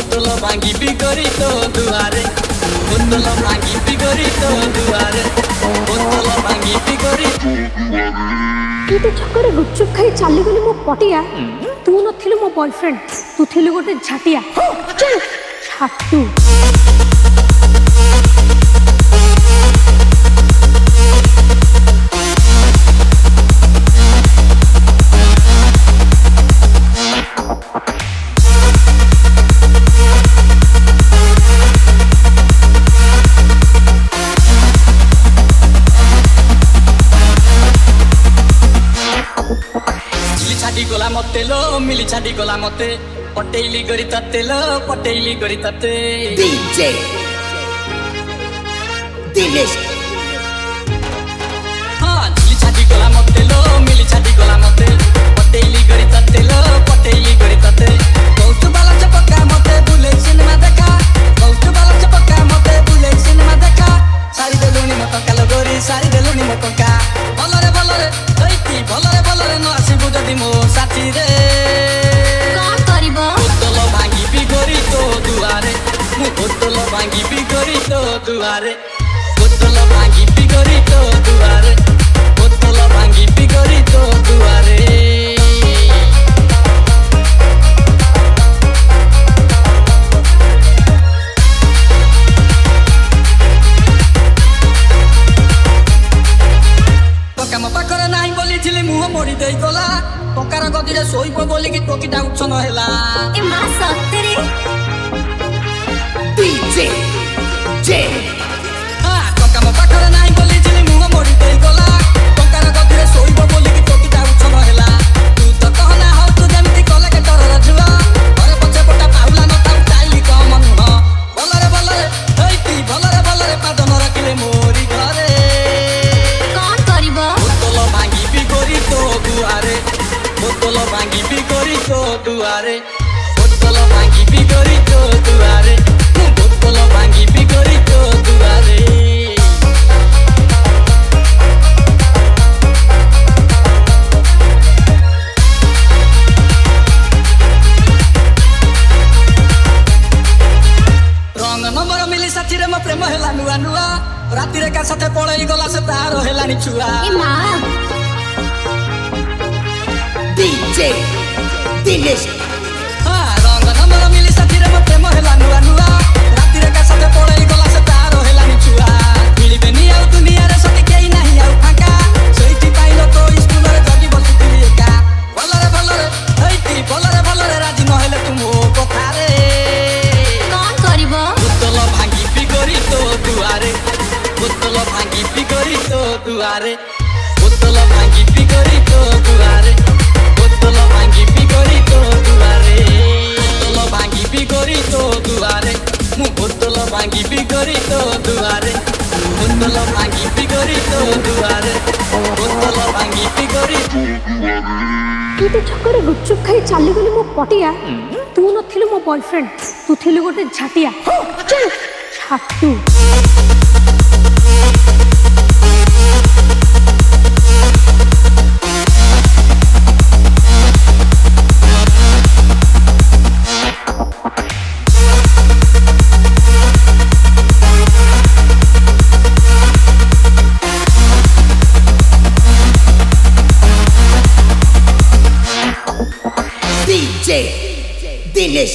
बोतल भांगी बिगड़ी तो दुआरे बोतल भांगी बिगड़ी तो दुआरे बोतल भांगी बिगड़ी तू तो छकरे गुपचुप खाई चली गली मो पटिया तू नथिलु मो बॉयफ्रेंड तू थिलु गोटे झाटिया चल छाटू गला मते लो मिली छाड़ी गला मते पटेली गरी तते लो पटेली गरी तते DJ दिनेश हाँ मिली छाड़ी गला मते लो मिली छाड़ी गला मते पटेली गरी तते लो पटेली गरी तते बहुत बाला चपका मते बुले सिनेमा देखा बहुत बाला चपका मते बुले सिनेमा देखा सारी देलुनी मत कालो गोरी सारी देलुनी मत का भलरे दैती भलरे न आसीबु जदी मो साथी रे कौन करिबो बोतल भांगी बिगड़ी तो दुआरे मु बोतल भांगी बिगड़ी तो दुआरे बोतल भांगी बिगड़ी तो दुआरे बोतल भांगी बिगड़ी तो दुआरे मोड़ी दे गला टंकार गदिरे सोइब बोली कि टोकीटा उछन हैला ए मा सत्तरे DJ जे हां टंका म पाखरे नाही बोली जिली मुह मोड़ी दे गला टंकार गदिरे सोइब बोली कि टोकीटा उछन हैला तू तो कहना हो तू जेमती कले के तोर रजुआ अरे पछे पटा पाउला न ताउ चाइली क मन ह बलरे हैती बलरे पादन रखिले मोरी घरे कौन करिबो बोतल भांगी बिगड़ी तो दुआरे बोतल भांगी बिगड़ी तो दुआरे बोतल भांगी बिगड़ी तो दुआरे बोतल भांगी बिगड़ी तो दुआरे रंग नंबर मिली साथी रे मो प्रेम हैला नुआ नुआ राती रे का साथे पळई गला से तार हैलानी छुआ ए मा DJ दिनेश हां रंग नंबर मिली साथी रे मो प्रेम हैला नुआ नुआ राती रे का साथे पळई गला से तार हैलानी छुआ मिलिबे नि आउ दुनिया रे सती केई नाही आउ फाका सेठी पाइलो तो स्कूल रे जगी बसितिली एका भलरे हैती भलरे राजी न हेले तुम ओ कथा रे कौन करिबो बोतल भांगी बिगड़ी तो दुआरे बोतल भांगी बिगड़ी तो दुआरे बोतल भांगी बिगड़ी तो दुआरे बोतल भांगी बिगड़ी तो दुआरे बोतल भांगी बिगड़ी तो दुआरे मु बोतल भांगी बिगड़ी तो दुआरे बोतल भांगी बिगड़ी तो दुआरे बोतल भांगी बिगड़ी तू तो छकरे गुपचुप खाई चली गली मो पटिया तू नथिलु मो बॉयफ्रेंड तू थिलु गोटे झाटिया चल छाटू DJ दिनेश